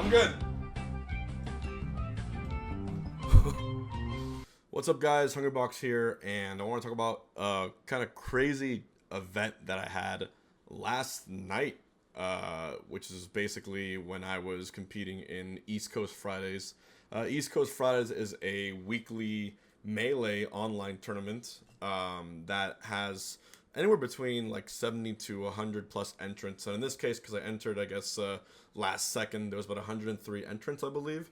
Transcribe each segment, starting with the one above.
I'm good. What's up, guys? Hungrybox here, and I want to talk about a kind of crazy event that I had last night, which is basically when I was competing in East Coast Fridays. East Coast Fridays is a weekly melee online tournament that has anywhere between like 70 to 100 plus entrants. And in this case, because I entered, I guess, last second, there was about 103 entrants, I believe.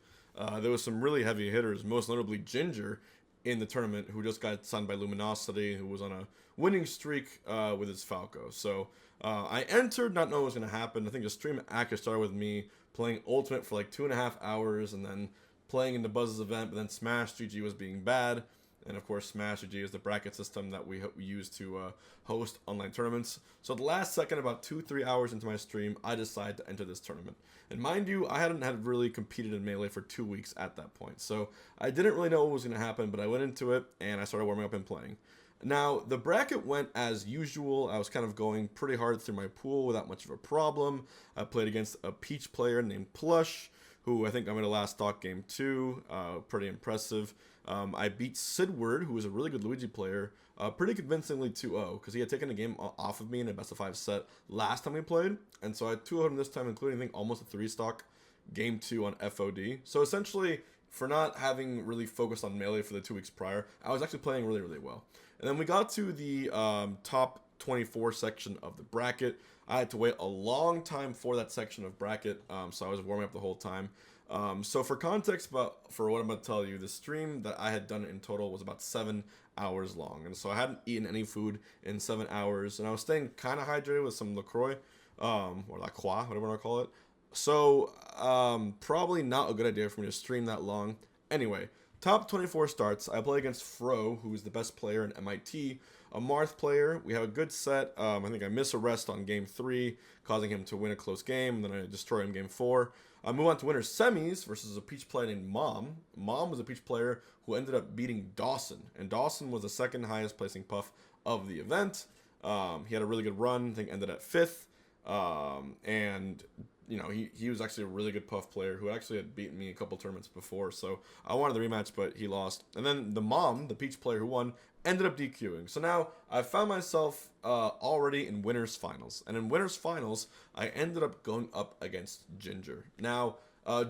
There was some really heavy hitters, most notably Ginger in the tournament, who just got signed by Luminosity, who was on a winning streak with his Falco. So I entered not knowing what was going to happen. I think the stream actually started with me playing Ultimate for like 2.5 hours and then playing in the Buzz's event, but then Smash GG was being bad. And of course, Smash GG is the bracket system that we use to host online tournaments. So the last second, about 2-3 hours into my stream, I decided to enter this tournament. And mind you, I hadn't had really competed in Melee for 2 weeks at that point. So I didn't really know what was going to happen, but I went into it and I started warming up and playing. Now, the bracket went as usual. I was kind of going pretty hard through my pool without much of a problem. I played against a Peach player named Plush, who I think I'm in the last stock game too. Pretty impressive. I beat Sidward, who was a really good Luigi player, pretty convincingly 2-0, because he had taken a game off of me in a best of 5 set last time we played, and so I 2-0'd him this time, including, I think, almost a 3-stock game 2 on FOD. So essentially, for not having really focused on Melee for the 2 weeks prior, I was actually playing really, really well. And then we got to the top 24 section of the bracket. I had to wait a long time for that section of bracket, so I was warming up the whole time. So for context, for what I'm going to tell you, the stream that I had done in total was about 7 hours long. And so I hadn't eaten any food in 7 hours, and I was staying kind of hydrated with some LaCroix, or La Croix, whatever you want to call it. So probably not a good idea for me to stream that long. Anyway, top 24 starts. I play against Fro, who is the best player in MIT, a Marth player. We have a good set. I think I miss a rest on game 3, causing him to win a close game, and then I destroy him game 4. I move on to winner's semis versus a Peach player named Mom. Mom was a Peach player who ended up beating Dawson, and Dawson was the second highest placing puff of the event. He had a really good run. I think ended at 5th, and you know, he was actually a really good puff player who actually had beaten me a couple tournaments before, so I wanted the rematch, but he lost. And then the Mom, the Peach player who won, ended up DQing. So now I found myself already in winners finals, and in winners finals I ended up going up against Ginger. Now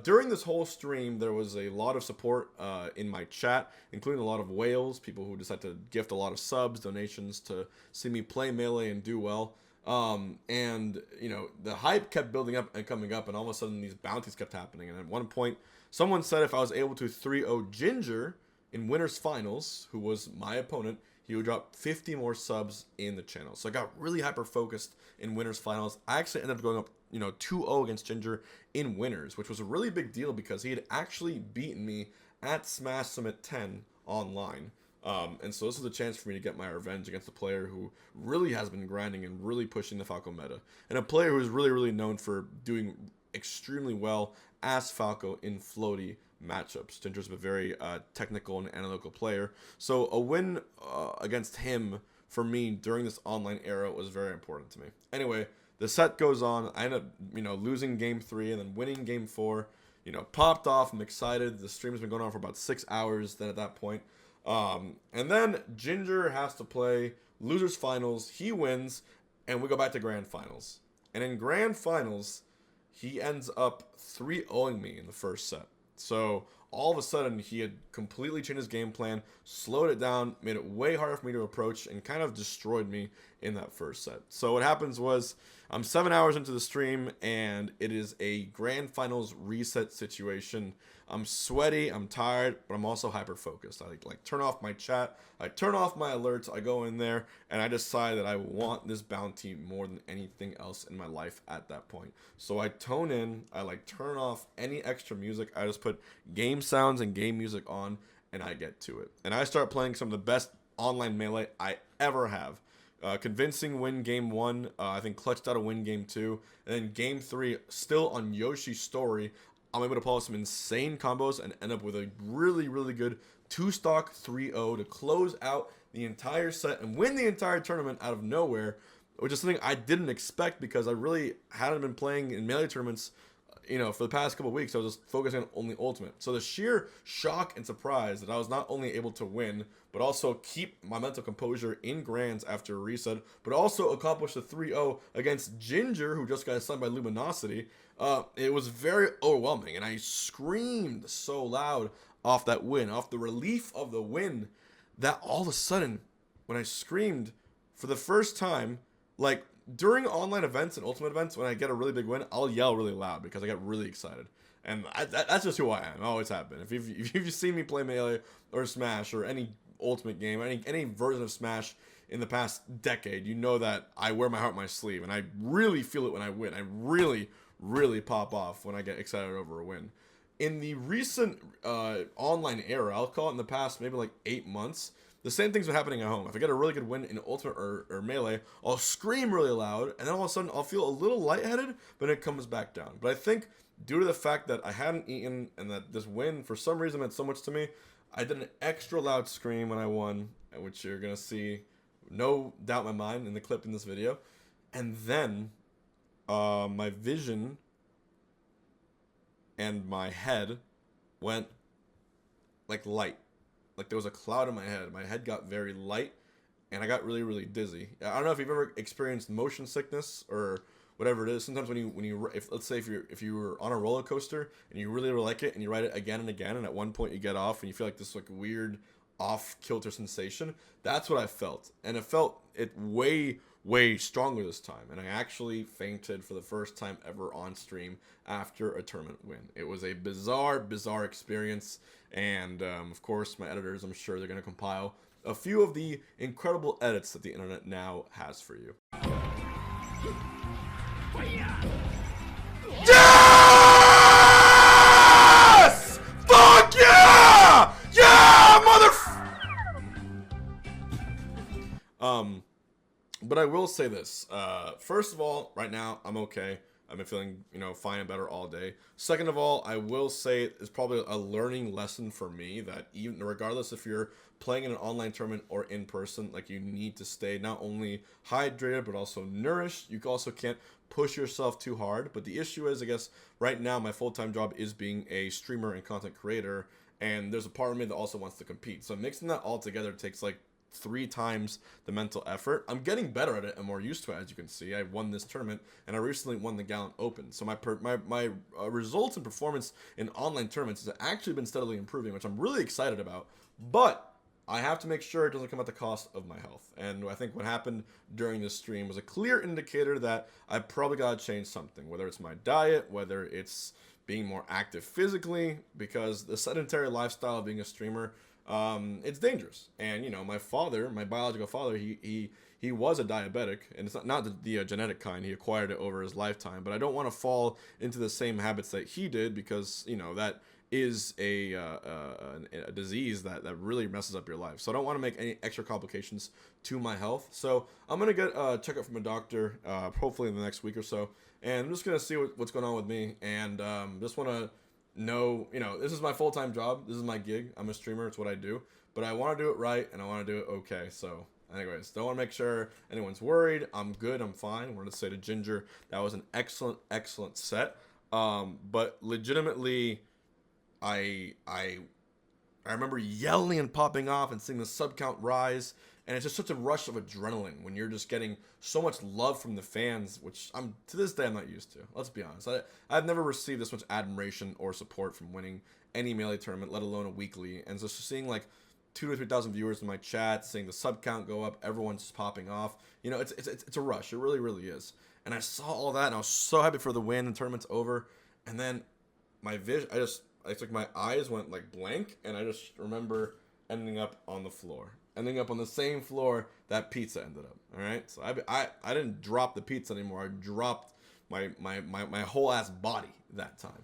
during this whole stream there was a lot of support in my chat, including a lot of whales, people who decided to gift a lot of subs, donations to see me play Melee and do well. And you know, the hype kept building up and coming up, and all of a sudden these bounties kept happening. And at one point someone said if I was able to 3-0 Ginger in winners finals, who was my opponent, he would drop 50 more subs in the channel. So I got really hyper focused in winners finals. I actually ended up going up, 2-0 against Ginger in winners, which was a really big deal because he had actually beaten me at Smash Summit 10 online. And so this was a chance for me to get my revenge against a player who really has been grinding and really pushing the Falco meta, and a player who is really, really known for doing extremely well as Falco in floaty matchups. Ginger's a very technical and analytical player, so a win against him for me during this online era was very important to me. Anyway, the set goes on. I end up losing game 3 and then winning game 4. Popped off. I'm excited. The stream has been going on for about 6 hours then at that point. And then Ginger has to play losers finals. He wins, and we go back to grand finals. And in grand finals, he ends up 3-0ing me in the first set. So all of a sudden, he had completely changed his game plan, slowed it down, made it way harder for me to approach, and kind of destroyed me in that first set. So what happens was, I'm 7 hours into the stream, and it is a grand finals reset situation. I'm sweaty, I'm tired, but I'm also hyper focused. I like turn off my chat, I turn off my alerts, I go in there, and I decide that I want this bounty more than anything else in my life at that point. So I tone in, I turn off any extra music, I just put game sounds and game music on, and I get to it. And I start playing some of the best online Melee I ever have. Convincing win game 1, I think clutched out a win game 2, and then game 3, still on Yoshi's story, I'm able to pull out some insane combos and end up with a really, really good 2-stock 3-0 to close out the entire set and win the entire tournament out of nowhere, which is something I didn't expect because I really hadn't been playing in Melee tournaments for the past couple of weeks, I was just focusing on only Ultimate. So the sheer shock and surprise that I was not only able to win, but also keep my mental composure in Grands after a reset, but also accomplish the 3-0 against Ginger, who just got stunned by Luminosity. It was very overwhelming, and I screamed so loud off that win, off the relief of the win, that all of a sudden, when I screamed for the first time, like, during online events and ultimate events, when I get a really big win, I'll yell really loud because I get really excited. And that's just who I am. I always have been. If you've seen me play Melee or Smash or any ultimate game, or any version of Smash in the past decade, you know that I wear my heart on my sleeve. And I really feel it when I win. I really, really pop off when I get excited over a win. In the recent online era, I'll call it in the past maybe like 8 months, the same thing's been happening at home. If I get a really good win in Ultimate or Melee, I'll scream really loud, and then all of a sudden I'll feel a little lightheaded, but it comes back down. But I think due to the fact that I hadn't eaten and that this win, for some reason, meant so much to me, I did an extra loud scream when I won, which you're going to see, no doubt in my mind, in the clip in this video. And then my vision and my head went like light. Like there was a cloud in my head. My head got very light, and I got really, really dizzy. I don't know if you've ever experienced motion sickness or whatever it is. Sometimes let's say if you were on a roller coaster and you really, really like it, and you ride it again and again, and at one point you get off and you feel like this like weird off kilter sensation. That's what I felt, and it felt it way, way stronger this time. And I actually fainted for the first time ever on stream after a tournament win. It was a bizarre, bizarre experience. And of course, my editors, I'm sure they're going to compile a few of the incredible edits that the internet now has for you. Yes! Fuck yeah! Yeah, But I will say this. First of all, right now, I'm okay. I've been feeling, fine and better all day. Second of all, I will say it's probably a learning lesson for me that even regardless if you're playing in an online tournament or in person, like you need to stay not only hydrated but also nourished. You also can't push yourself too hard. But the issue is, I guess, right now my full-time job is being a streamer and content creator, and there's a part of me that also wants to compete. So mixing that all together takes like 3 times the mental effort. I'm getting better at it and more used to it, as you can see. I won this tournament, and I recently won the Gallant Open. So my results and performance in online tournaments has actually been steadily improving, which I'm really excited about. But I have to make sure it doesn't come at the cost of my health. And I think what happened during this stream was a clear indicator that I probably got to change something, whether it's my diet, whether it's being more active physically, because the sedentary lifestyle of being a streamer, it's dangerous. And my father, my biological father, he was a diabetic, and it's not the genetic kind. He acquired it over his lifetime. But I don't want to fall into the same habits that he did, because that is a disease that really messes up your life. So I don't want to make any extra complications to my health. So I'm gonna get a checkup from a doctor, hopefully in the next week or so, and I'm just gonna see what's going on with me, and just want to know, this is my full-time job. This is my gig. I'm a streamer. It's what I do. But I want to do it right, and I want to do it okay. So anyways, don't want to make sure anyone's worried. I'm good. I'm fine. I wanted to say to Ginger, that was an excellent, excellent set. But legitimately, I remember yelling and popping off and seeing the sub count rise. And it's just such a rush of adrenaline when you're just getting so much love from the fans, which to this day I'm not used to. Let's be honest. I've never received this much admiration or support from winning any Melee tournament, let alone a weekly. And so seeing like 2,000 to 3,000 viewers in my chat, seeing the sub count go up, everyone's just popping off. It's a rush. It really, really is. And I saw all that, and I was so happy for the win. The tournament's over, and then my vision, my eyes went like blank, and I just remember ending up on the floor. Ending up on the same floor that pizza ended up. All right, so I didn't drop the pizza anymore. I dropped my whole ass body that time.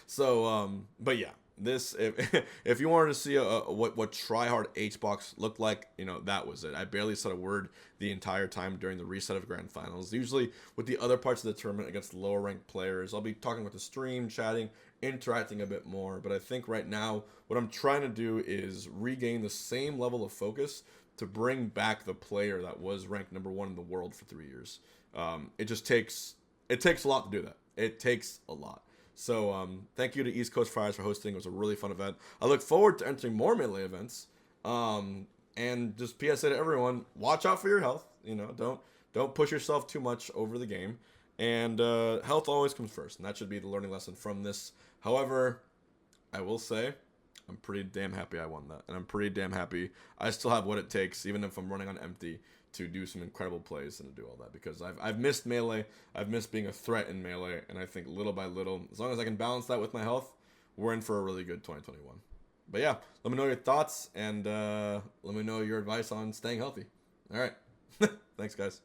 So but yeah, this if you wanted to see what tryhard HBox looked like, that was it. I barely said a word the entire time during the reset of grand finals. Usually with the other parts of the tournament against lower ranked players, I'll be talking with the stream, chatting, interacting a bit more. But I think right now what I'm trying to do is regain the same level of focus to bring back the player that was ranked #1 in the world for 3 years. It takes a lot to do that. It takes a lot. So thank you to East Coast Friars for hosting. It was a really fun event. I look forward to entering more Melee events. And just PSA to everyone: watch out for your health. You know, don't push yourself too much over the game. And health always comes first, and that should be the learning lesson from this. However, I will say, I'm pretty damn happy I won that, and I'm pretty damn happy I still have what it takes, even if I'm running on empty, to do some incredible plays and to do all that, because I've missed Melee, I've missed being a threat in Melee, and I think little by little, as long as I can balance that with my health, we're in for a really good 2021. But yeah, let me know your thoughts, and let me know your advice on staying healthy. All right. Thanks, guys.